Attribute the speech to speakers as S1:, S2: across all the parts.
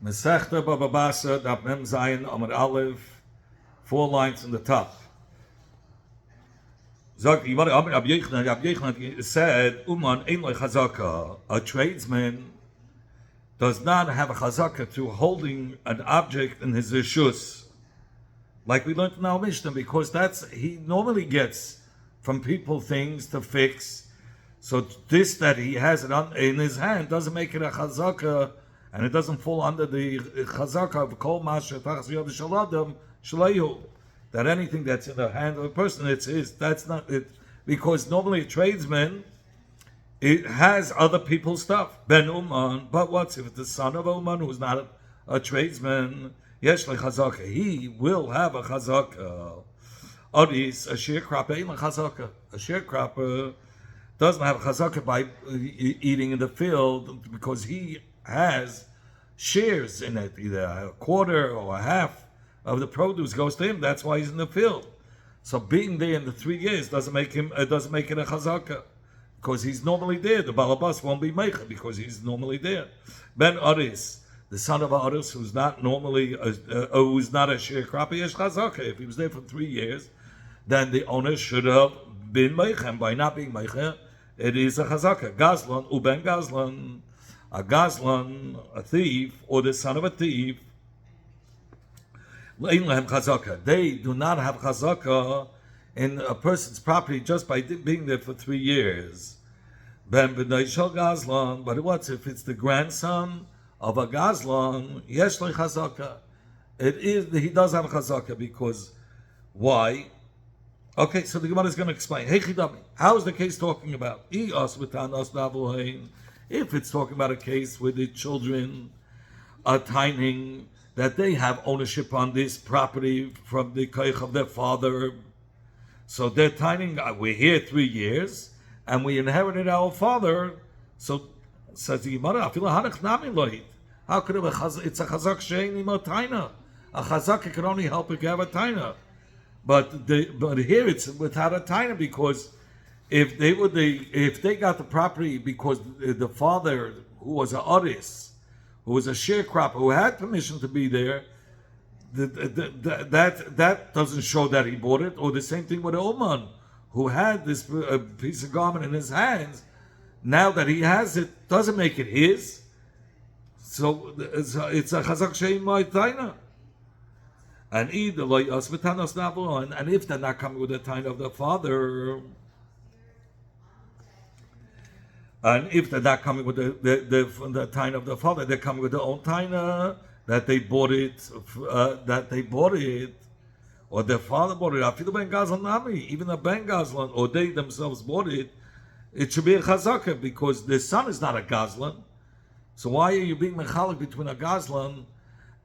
S1: Masechta bava basra daf mem zayin amud aleph, 4 lines in the top. Zog Rabbi Yochanan said, Uman ein lo chazaka. A tradesman does not have a chazaka through holding an object in his rishus, like we learned in our Mishnah, because he normally gets from people things to fix. So this that he has it in his hand doesn't make it a chazaka, and it doesn't fall under the chazaka of kol masher tachas yod shaladam shleihu. That anything that's in the hand of a person, it's his. That's not it, because normally a tradesman, it has other people's stuff. Ben Uman, but what's if it's the son of Uman who's not a tradesman? Yesh le chazaka. He will have a chazaka. Odis, a sharecropper ain't a chazaka. A sharecropper doesn't have a chazaka by eating in the field because he has shares in it, either a quarter or a half of the produce goes to him. That's why he's in the field. So being there in the 3 years doesn't make it a chazaka, because he's normally there. The balabas won't be meicha because he's normally there. Ben Aris, the son of Aris, who's not normally who's not a sharecropper, yesh chazaka. If he was there for 3 years, then the owner should have been meicha. And by not being meicha, it is a chazaka. Gazlan uben gazlan, a gazlan, a thief, or the son of a thief. They do not have chazaka in a person's property just by being there for 3 years. Ben b'nai shel gazlan, but what if it's the grandson of a gazlan? Yesh le chazaka. He does have a chazaka because why? Okay, so the Gemara is going to explain. Hey chidami, how is the case talking about? If it's talking about a case where the children are tining, that they have ownership on this property from the koich of their father. So they're tining, we're here 3 years, and we inherited our father. So says the Gemara, how could it's a chazak she'eni mo taina? A chazak can only help if you have a taina. But here it's without a taina, because if they got the property because the father, who was an aris, who was a sharecropper, who had permission to be there, that doesn't show that he bought it. Or the same thing with Oman, who had this piece of garment in his hands. Now that he has it, doesn't make it his. So it's a chazak shein ma'itaina. And either like us and if they're not coming with the taina of the father, and if they're not coming with the taina of the father, they're coming with their own taina that they bought it, or their father bought it. Even a ben gazlan, or they themselves bought it. It should be a chazaka because the son is not a gazlan. So why are you being mechalik between a gazlan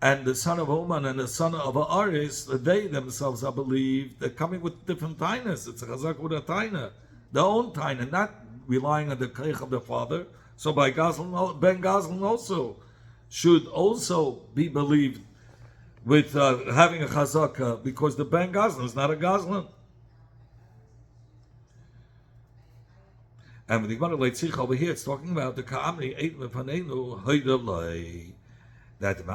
S1: and the son of Oman and the son of Aris? They themselves, I believe, they're coming with different tainas. It's a chazaka with a taina, their own taina, not relying on the keich of the father. So by Gazlan, Ben Gazlan also should also be believed with having a chazaka, because the Ben Gazlan is not a Gazlan. And when the Gemara Leitzich over here, it's talking about the Ka'amri Eid Mefanenu Hoydalei, that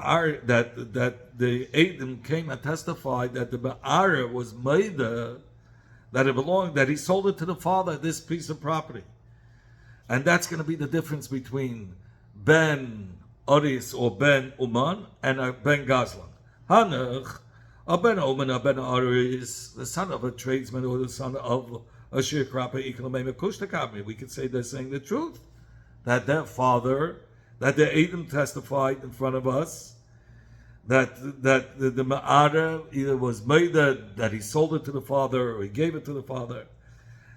S1: the Eidim came and testified that the Ba'ara was Maida, that he sold it to the father, this piece of property. And that's going to be the difference between Ben Aris or Ben Uman and a Ben Gazlan. Hanach, a Ben Uman, a Ben Aris, the son of a tradesman or the son of a sharecropper, we could say they're saying the truth. That their father, that the Edom testified in front of us, that the Ma'ara either was made that he sold it to the father or he gave it to the father.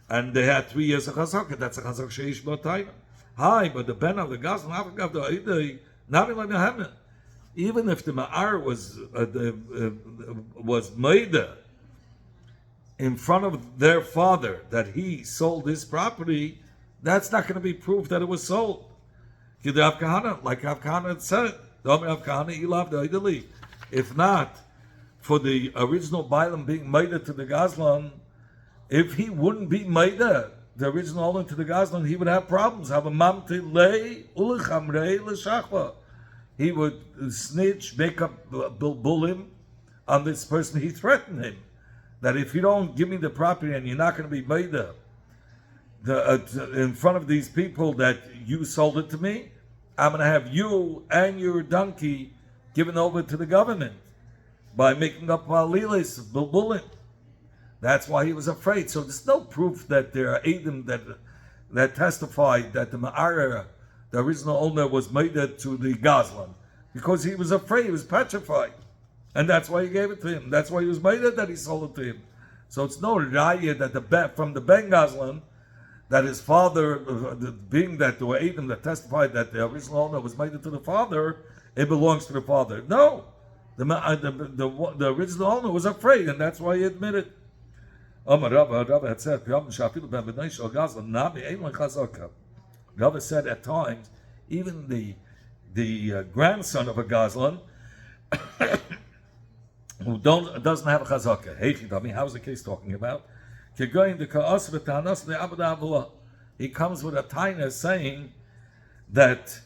S1: And they had 3 years of chazaka. That's a chazak sheish b'tayna. Hi, but the ben of the gazlan, even if the ma'ar was made in front of their father that he sold his property, that's not going to be proof that it was sold. Like Rav Kahana said, if not for the original Bailam being made to the gazlan, if he wouldn't be Maida, the original owner to the Gazlan, he would have problems. Have a mamte lei ulechamrei l'shachva. he would snitch, make up bullying on this person. He threatened him that if you don't give me the property and you're not going to be made in front of these people that you sold it to me, I'm going to have you and your donkey given over to the government by making up lilis, bullying. That's why he was afraid. So there's no proof that there are Edom that testified that the Ma'ara, the original owner, was made to the Gazlan, because he was afraid, he was petrified. And that's why he gave it to him. That's why he was made that he sold it to him. So it's no raya that from the Ben Gazlan, that his father, being that there were Edom that testified that the original owner was made to the father, it belongs to the father. No, the original owner was afraid, and that's why he admitted. Rava had said, Rava said at times, even the grandson of a Gazlan who doesn't have a chazaka. How's the case talking about? He comes with a taina saying that,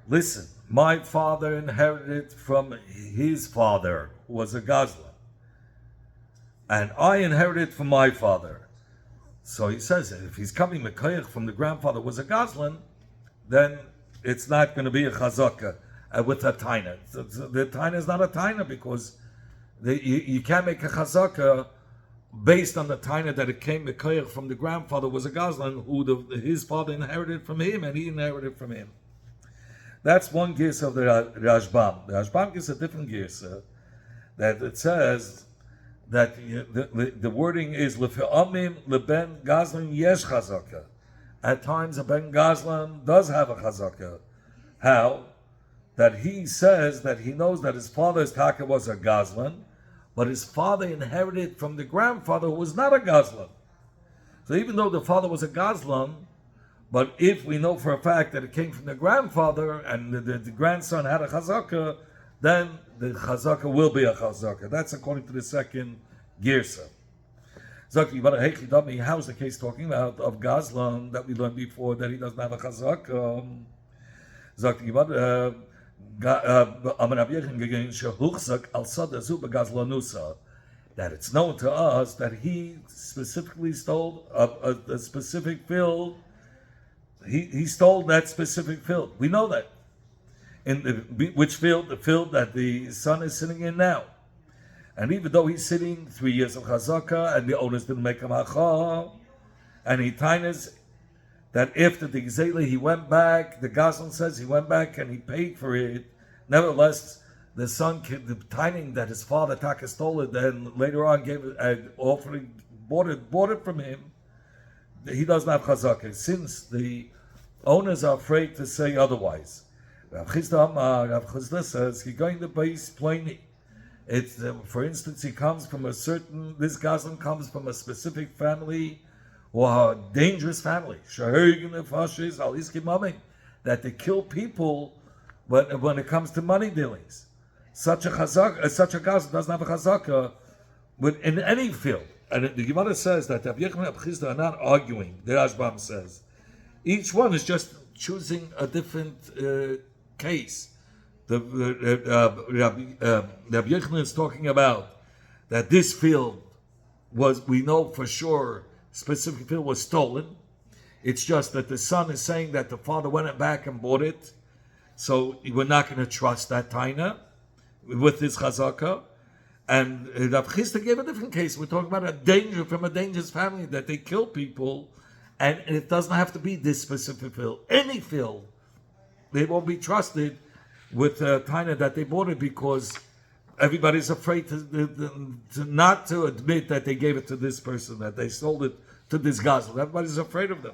S1: listen, my father inherited from his father, who was a Gazlan, and I inherited from my father. So he says, if he's coming Mekayach from the grandfather who was a Gazlan, then it's not going to be a chazaka with a taina. The taina is not a taina because you can't make a chazaka based on the taina that it came Mekayach from the grandfather who was a Gazlan, who his father inherited from him and he inherited from him. That's one girsa of the Rashbam. The Rashbam gives a different girsa, that it says that the wording is Lefi'amim leben Gazlan yesh chazaka. At times a Ben Gazlan does have a chazaka. How? That he says that he knows that his father's taka was a Gazlan, but his father inherited from the grandfather who was not a Gazlan. So even though the father was a Gazlan, but if we know for a fact that it came from the grandfather and the grandson had a chazaka, then the chazaka will be a chazaka. That's according to the second girsa. How's the case talking about of Gazlan that we learned before that he doesn't have a chazaka? That it's known to us that he specifically stole a specific field. He stole that specific field. We know that. Which field? The field that the son is sitting in now. And even though he's sitting 3 years of chazaka and the owners didn't make him hacha, and he tainas that after the Gzela he went back, the Gazlan says he went back and he paid for it. Nevertheless, the son, the tining that his father Taka stole it, then later on gave it, offering, bought it from him. He doesn't have chazaka, since the owners are afraid to say otherwise. Rav Chisda says he's going to base plainly. It's for instance, this Gazlan comes from a specific family or a dangerous family. That they kill people when it comes to money dealings. Such a Gazlan doesn't have a chazaka in any field. And the Gemara says that Rav Yechon and Rav Chisda are not arguing. The Rashbam says each one is just choosing a different case. Rav Yechon is talking about that this field we know for sure, specific field was stolen. It's just that the son is saying that the father went back and bought it, so we're not going to trust that taina with his chazaka. And Rav Chisda gave a different case. We're talking about a danger from a dangerous family that they kill people, and it doesn't have to be this specific field. Any field, they won't be trusted with taina that they bought it because everybody's afraid to not to admit that they gave it to this person, that they sold it to this Gazlan. Everybody's afraid of them.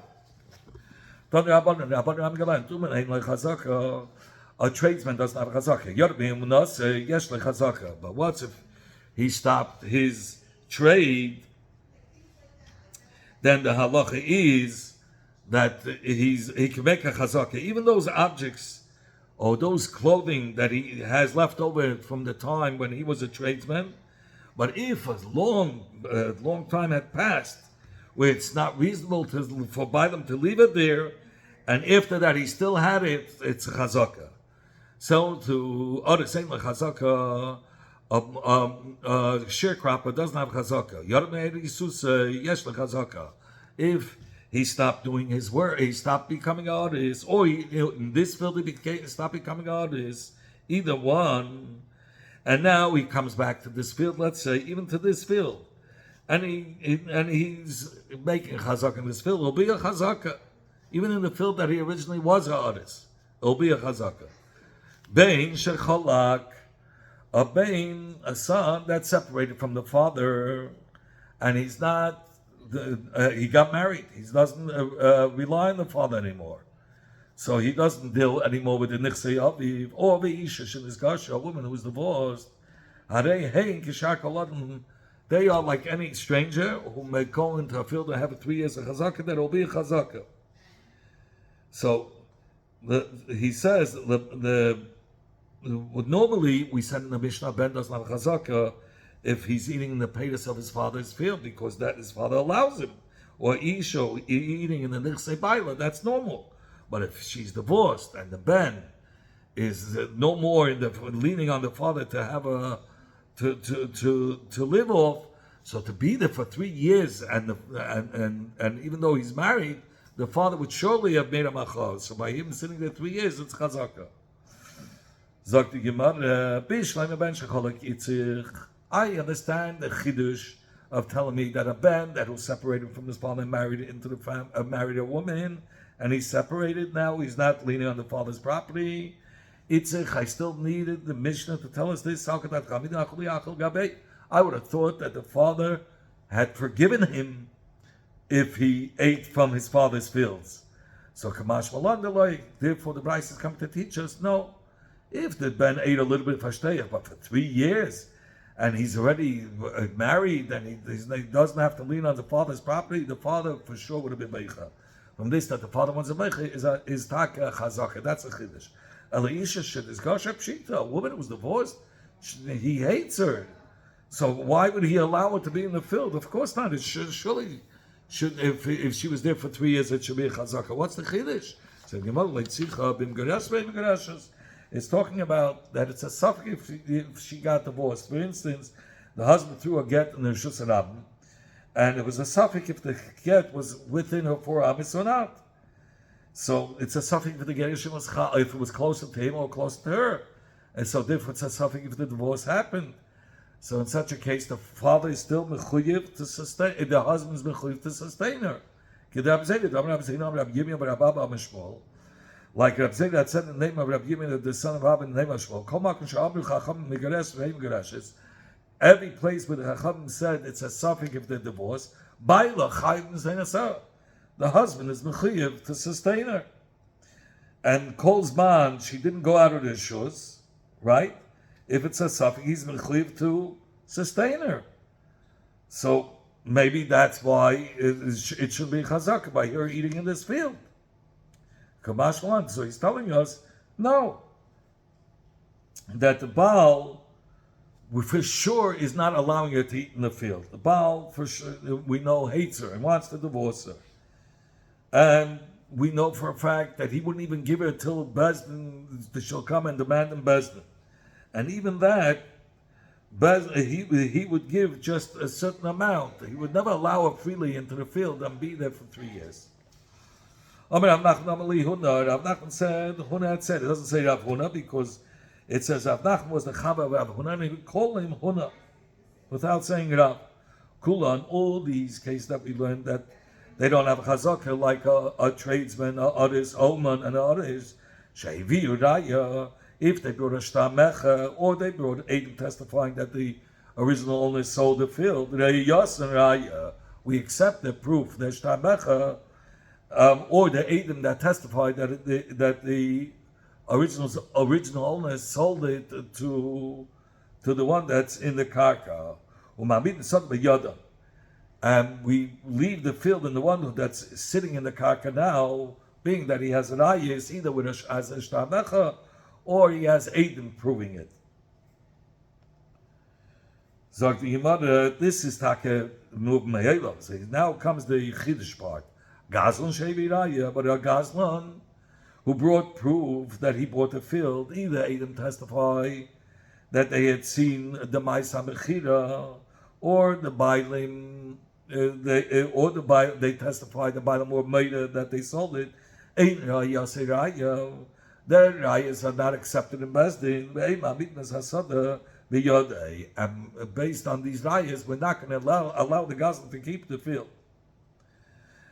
S1: A tradesman doesn't have a chazaka. But what if he stopped his trade? Then the halacha is that he can make a chazaka, even those objects or those clothing that he has left over from the time when he was a tradesman. But if a long time had passed, where it's not reasonable by them to leave it there, and after that he still had it, it's a chazaka. sell to other same like chazaka. A sharecropper doesn't have chazaka. If he stopped doing his work, he stopped becoming artist, or in this field he stopped becoming artist. Either one, and now he comes back to this field. Let's say even to this field, and he's making chazaka in this field. It'll be a chazaka, even in the field that he originally was an artist. It'll be a chazaka. Bein shechalak. A son that's separated from the father, and he's not. He got married. He doesn't rely on the father anymore, so he doesn't deal anymore with the nichsei aviv or the isha shenizgasha, a woman who was divorced. They are like any stranger who may go into a field and have 3 years of chazaka. That will be a chazaka. So he says normally we said in the Mishnah, Ben doesn't have chazaka if he's eating in the paytas of his father's field because that his father allows him, or Isha eating in the nichsei baila, that's normal. But if she's divorced and the Ben is no more leaning on the father to have to live off, so to be there for 3 years and even though he's married, the father would surely have made a machal. So by him sitting there 3 years, it's chazaka. Sagt die Gemara, I understand the chidush of telling me that a ben that was separated from his father and married into the married a woman, and he's separated now. He's not leaning on the father's property. Itzich, I still needed the Mishnah to tell us this. I would have thought that the father had forgiven him if he ate from his father's fields. So Kamash Malandaloi, therefore the Bryce is coming to teach us, no. If the Ben ate a little bit of hashtayah, but for 3 years, and he's already married, and he doesn't have to lean on the father's property, the father for sure would have been meicha. From this, that the father wants a meicha is taka chazaka. That's a chiddush. Elisha should is gasha pshita. A woman who was divorced, he hates her. So why would he allow her to be in the field? Of course not. It surely should. If she was there for 3 years, it should be a chazaka. What's the chiddush? So it's talking about that it's a suffix if she got divorced. For instance, the husband threw a get in the Rishus Rabban, and it was a suffix if the get was within her 4 amis or not. So it's a suffix if the get if it was closer to him or closer to her. And so therefore it's a suffix if the divorce happened. So in such a case, the father is still mechuyev to sustain, the husband is mechuyev to sustain her. Like Rab Zega said in the name of Rab Yimin, the son of Rab in the name of Shmuel. Every place where the Chacham said it's a suffix if they're divorced, the husband is mechuyev to sustain her. And Kol's man, she didn't go out of the shus, right? If it's a suffix, he's mechuyev to sustain her. So maybe that's why it should be chazaka by her eating in this field. So he's telling us, no, that the Baal, for sure, is not allowing her to eat in the field. The Baal, for sure, we know, hates her and wants to divorce her. And we know for a fact that he wouldn't even give her till Bezdin, she'll come and demand in Bezdin. And even that, he would give just a certain amount. He would never allow her freely into the field and be there for 3 years. Rav Nachman said, Huna had said, it doesn't say Rav Huna because it says Rav Nachman was the Chava of Rav Huna, and he would call him Huna without saying Rav. Kula, in all these cases that we learned that they don't have a chazaka like a tradesman, others, Oman, and others, Shaivi Uraya, if they brought a Shtamecha, or they brought Adam testifying that the original owner sold the field, we accept the proof that Shtamecha, or the Adam that testified that the original owner sold it to the one that's in the karka. And we leave the field in the one that's sitting in the karka now, being that he has an ayis either with as a shtamecha or he has Adam proving it. Zog the Gemara, this is take move me'elam. So now comes the chiddush part. Gazlan shevi raya, but a gazlan who brought proof that he bought the field, either Adam testify that they had seen the Maisa Mechira, or the Bailim, they testified the Bailim were made that they sold it. Ein Raya say Raya. Their Rayas are not accepted in Bezdin. And based on these Rayas, we're not going to allow the Gazlan to keep the field.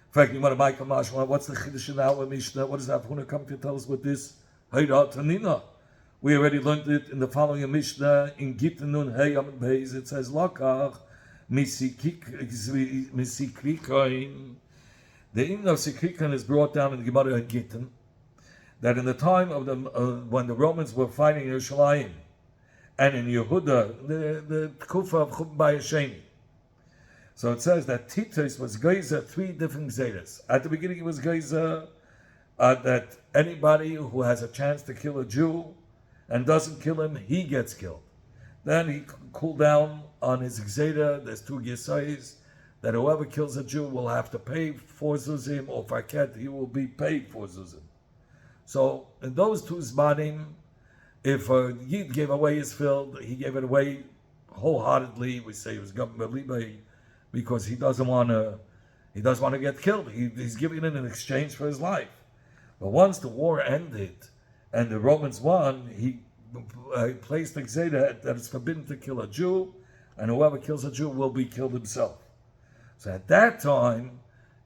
S1: In fact, you want to Michael Mashma, what's the Chiddush in our Mishnah? What does Avhuna come to tell us with this? Hayra Tanina. We already learned it in the following Mishnah in Gitanun Hayam Beis. It says Lakach Misikrikain. The Imn of Sikrikain is brought down in the Gemara in Gitan, that in the time of the when the Romans were fighting Yerushalayim and in Yehuda, the Kufa of Chub Bayasheni. So it says that Titus was Geiza 3 different Gzeiras. At the beginning it was Geiza that anybody who has a chance to kill a Jew and doesn't kill him, he gets killed. Then he cooled down on his Gzeira. There's 2 Yesais, that whoever kills a Jew will have to pay 4 Zuzim, or Farket, he will be paid 4 Zuzim. So in those 2 Zmanim, if a Yid gave away his field, he gave it away wholeheartedly. We say it was Government Libay, because he doesn't want to get killed. He's giving it in exchange for his life. But once the war ended and the Romans won, he placed the Gzeira that it's forbidden to kill a Jew, and whoever kills a Jew will be killed himself. So at that time,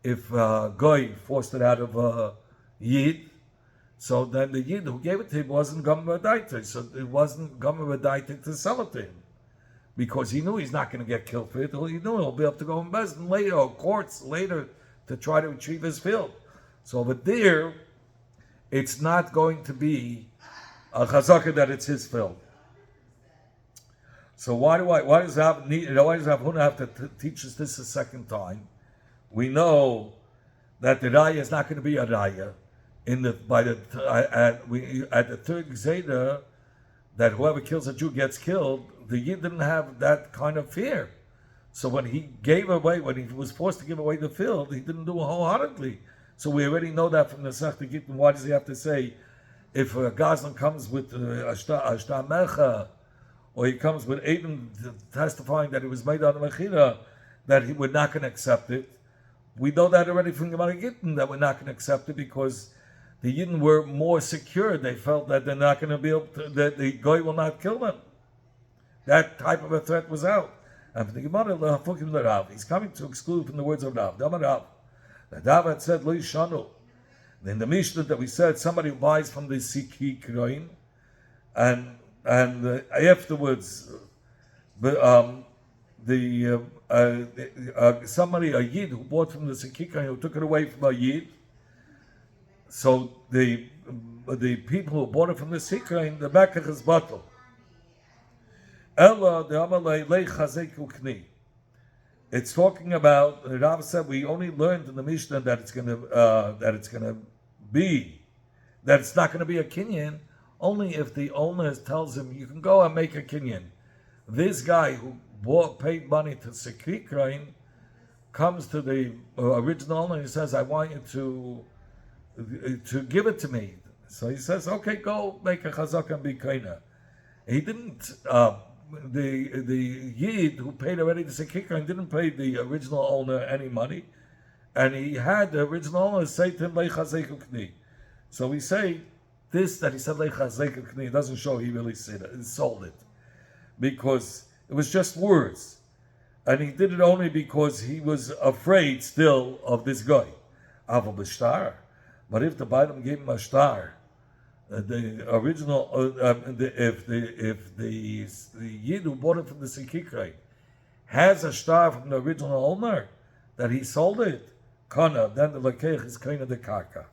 S1: if Goy forced it out of Yid, so then the Yid who gave it to him wasn't Gomer V'Daita, so it wasn't Gomer V'Daita to sell it to him, because he knew he's not going to get killed for it. He knew he'll be able to go in Bezdin later, or courts later, to try to retrieve his field. So over there, it's not going to be a chazaka that it's his field. So why does Avhuna have to teach us this a second time? We know that the raya is not going to be a raya at the third Gzeira, that whoever kills a Jew gets killed. The Yid didn't have that kind of fear. So when he was forced to give away the field, he didn't do it wholeheartedly. So we already know that from the Sechta Gittin. Why does he have to say, if a Gazlan comes with Ashtar Mecha, or he comes with Adam testifying that it was made on the Mechira, that we're not going to accept it? We know that already from Gemara Gittin, that we're not going to accept it, because the Yidden were more secure. They felt that they're not going to be able to, that the Goy will not kill them. That type of a threat was out. And the Gemara, he's coming to exclude from the words of Rav. The Rav had said, Lo Yishanu. In the Mishnah that we said, somebody who buys from the Sikhi Kroin, and afterwards, somebody, a Yid who bought from the Sikhi Kroin, who took it away from a Yid, so the people who bought it from the Sikhi Kroin, the Mekach is bottle. It's talking about, Rav said, we only learned in the Mishnah that it's going to be a kinyan only if the owner tells him, you can go and make a kinyan. This guy who paid money to Sikhi Krain comes to the original owner and he says, I want you to give it to me. So he says, okay, go make a chazak and be kaina. He didn't, the Yid who paid already the Sikhi Krain didn't pay the original owner any money, and he had the original owner say to him, Leichazeku Kni. So we say, this that he said Leichazeku Kni doesn't show he really sold it, because it was just words. And he did it only because he was afraid still of this guy. Aval b'shtar. But if the Bailam gave him a star, the original, if the Yid who bought it from the Sikhi Krain has a star from the original owner that he sold it, kana, then the Lakech is kind of the Karka.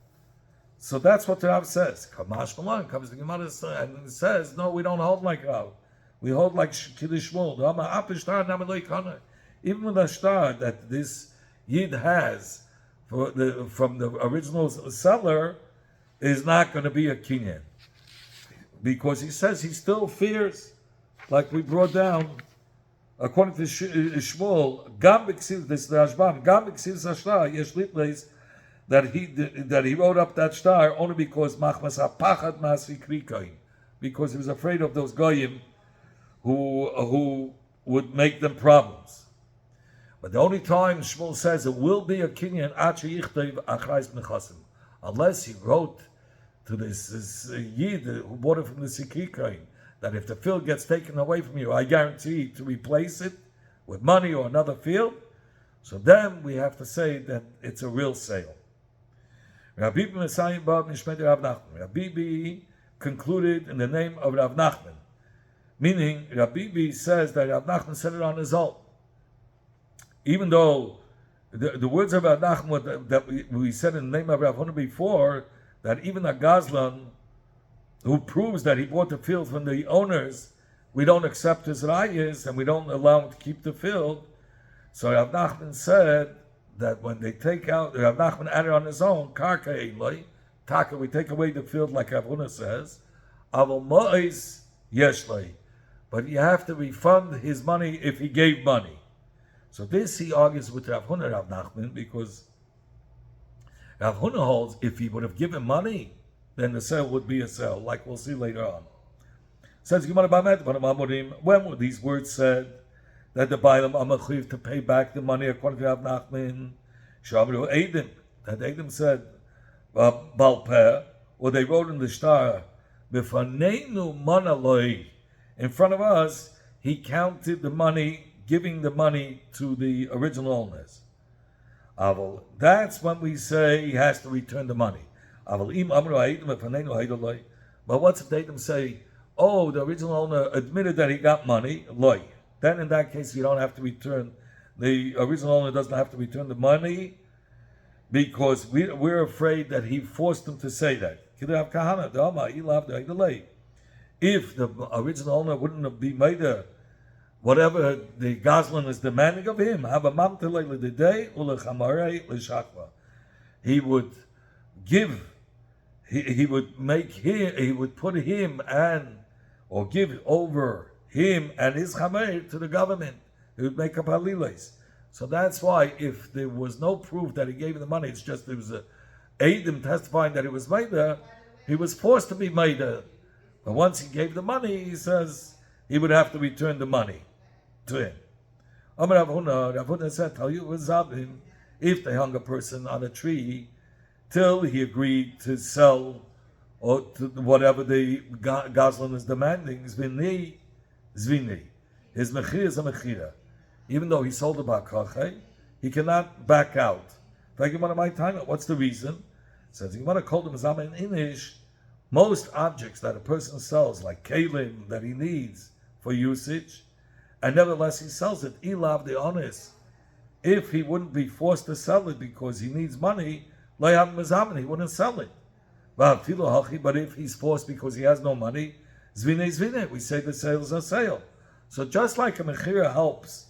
S1: So that's what the Rav says. Kamash Malan comes to Gemara and says, no, we don't hold like Rav. We hold like Kiddush Shmuel. Even with a star that this Yid has from the original seller, is not going to be a kinyan, because he says he still fears, like we brought down, according to Shmuel, Gam b'ksiv, this Rashbam, Gam b'ksiv zashra yesh litleis that he wrote up that star only because machmas hapachad masikrikain, because he was afraid of those goyim who would make them problems. But the only time Shmuel says it will be a kinyan achi yichteiv achrais nechasim, unless he wrote to this yid who bought it from the sikrikain that if the field gets taken away from you, I guarantee to replace it with money or another field. So then we have to say that it's a real sale. Rabbi Bibi concluded in the name of Rav Nachman, meaning Rabbi Bibi says that Rav Nachman said it on his own. Even though the words of Rav Nachman that we said in the name of Rav Huna before, that even a Gazlan who proves that he bought the field from the owners, we don't accept his rayas and we don't allow him to keep the field. So Rav Nachman said that when they take out, Rav Nachman added on his own, karka eloi, taka, we take away the field like Rav Huna says, aval mo'is yeshlei, but you have to refund his money if he gave money. So this he argues with Rav Huna, Rav Nachman, because Rav Huna holds if he would have given money, then the sale would be a sale, like we'll see later on. Says when were these words said? That the Bailam Amachiv to pay back the money according to Rav Nachman. Shabru Eidim. That Eidim said, Balpeh, or they wrote in the star, Bifaneinu Manaloi. In front of us, he counted the money, giving the money to the original owners. Aval, that's when we say he has to return the money. Aval im Amru Eidim Bifaneinu Eidoloi. But what's if Eidim say, oh, the original owner admitted that he got money, Loi. Then in that case, you don't have to return, the original owner doesn't have to return the money because we're afraid that he forced him to say that. If the original owner wouldn't have been made whatever the Gazlan is demanding of him, he would give, he would put him or give over him and his chamer to the government. He would make up halilas. So that's why if there was no proof that he gave the money, it's just there was a Eidim testifying that he was Maida, he was forced to be Maida. But once he gave the money, he says he would have to return the money to him. Amar Rav Huna said, tell you it was Zabim, if they hung a person on a tree till he agreed to sell or to whatever the Gazlan is demanding, Zvini, his mechir is a mechira. Even though he sold the bakachai, he cannot back out. What's the reason? It says, you want to call them in Inish, most objects that a person sells, like kalim that he needs for usage, and nevertheless he sells it, ilav the honest. If he wouldn't be forced to sell it because he needs money, he wouldn't sell it. But if he's forced because he has no money, zvine, we say the sale is a sale. So just like a mechira helps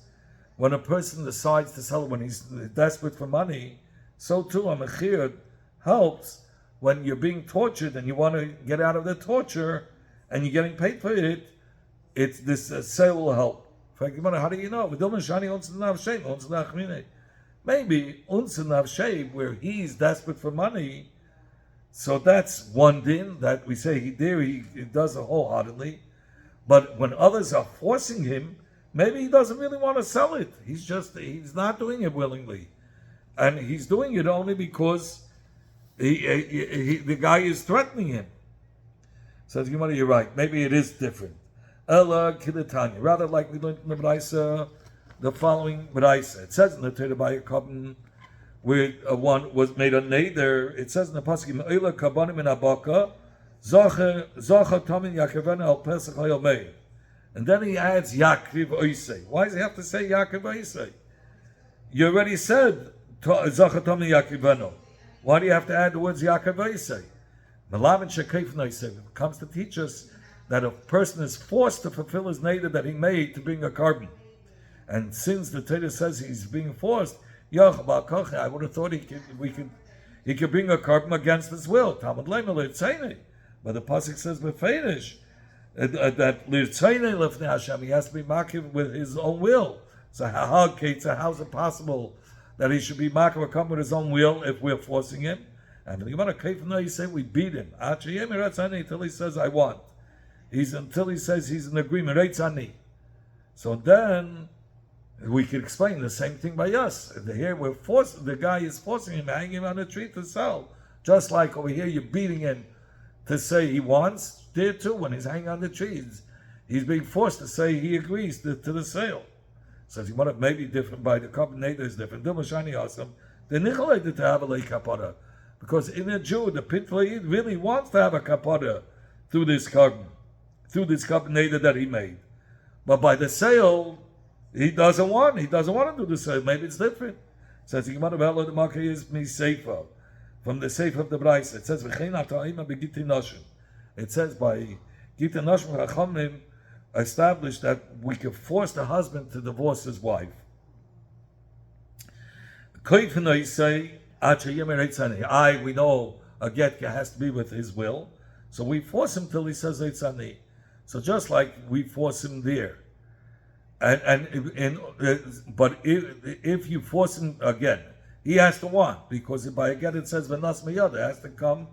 S1: when a person decides to sell it when he's desperate for money, so too a mechira helps when you're being tortured and you want to get out of the torture and you're getting paid for it. It's this sale will help. How do you know? Maybe where he's desperate for money, so that's one din that we say he does it wholeheartedly. But when others are forcing him, maybe he doesn't really want to sell it. He's not doing it willingly. And he's doing it only because the guy is threatening him. Says, you're right. Maybe it is different. Ella Kidatanya. Rather like we learned in the Braisa, the following Braisa. It says in the Torah by a Kabban, where one was made a neder, it says in the pasuk, "Me'ila kabanim in abaka, zacha tamin yakavena al pesach hayomei," and then he adds Yaakov Oisei. Why does he have to say Yaakov Oisei? You already said zacha tamin yakavena. Why do you have to add the words Yaakov Oisei? Melamed shekayf noisei comes to teach us that a person is forced to fulfill his neder that he made to bring a carbon, and since the Torah says he's being forced. I would have thought he could bring a carbon against his will. But the pasuk says befeirish that he has to be makiv with his own will. So how's it possible that he should be makar come with his own will if we're forcing him. And the Gemara Kaifna, you say we beat him. Until he says I want. Until he says he's in agreement. So then we could explain the same thing by us. Here the guy is forcing him, hanging him on a tree to sell. Just like over here you're beating him to say he wants. There too, when he's hanging on the trees, he's being forced to say he agrees to the sale. So if you want to maybe different by the combinator is different. The nicholated to have a lake kapara. Because in a Jew, the Pitlaid really wants to have a kapara through this combinator that he made. But by the sale, he doesn't want to do the sale. Maybe it's different. It says the Seifa. From the Seifa of the Braisa. It says it says by Gita Nashim Chachamim established that we could force the husband to divorce his wife. Koifina say, we know a get has to be with his will, so we force him till he says Eitzani. So just like we force him there, but if you force him again, he has to want, because by a get it says Venas Miyada, it has to come.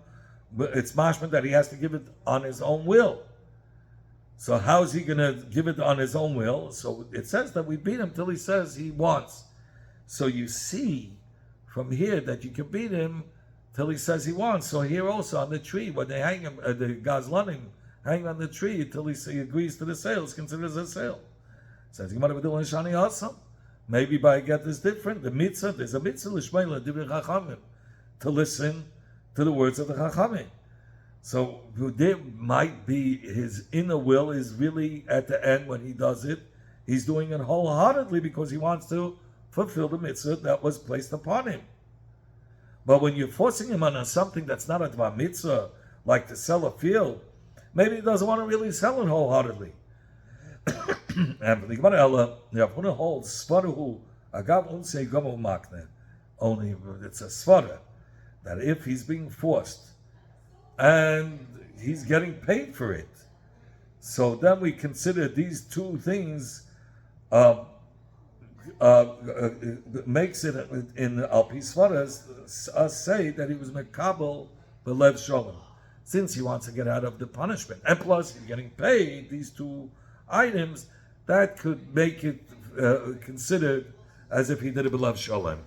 S1: It's mashman that he has to give it on his own will. So how is he going to give it on his own will? So it says that we beat him till he says he wants. So you see from here that you can beat him till he says he wants. So here also on the tree, when they hang him, the Gazlanim hang on the tree till he agrees to the sale, it's considered as a sale. Says maybe by a get is different. The mitzvah, there's a mitzvah l'shmeila divrei chachamim, to listen to the words of the chachamim. So there might be his inner will is really at the end when he does it. He's doing it wholeheartedly because he wants to fulfill the mitzvah that was placed upon him. But when you're forcing him on something that's not a dvar mitzvah, like to sell a field, maybe he doesn't want to really sell it wholeheartedly. And the Gemara Ella, Yavuna holds Svaruhu Agav Unse Gomo Makne. Only it's a svara that if he's being forced and he's getting paid for it, so then we consider these two things makes it in Alpi Svaras us say that he was Mekabel Belev Shalom, since he wants to get out of the punishment, and plus he's getting paid these two items, that could make it considered as if he did a Belev Shalom.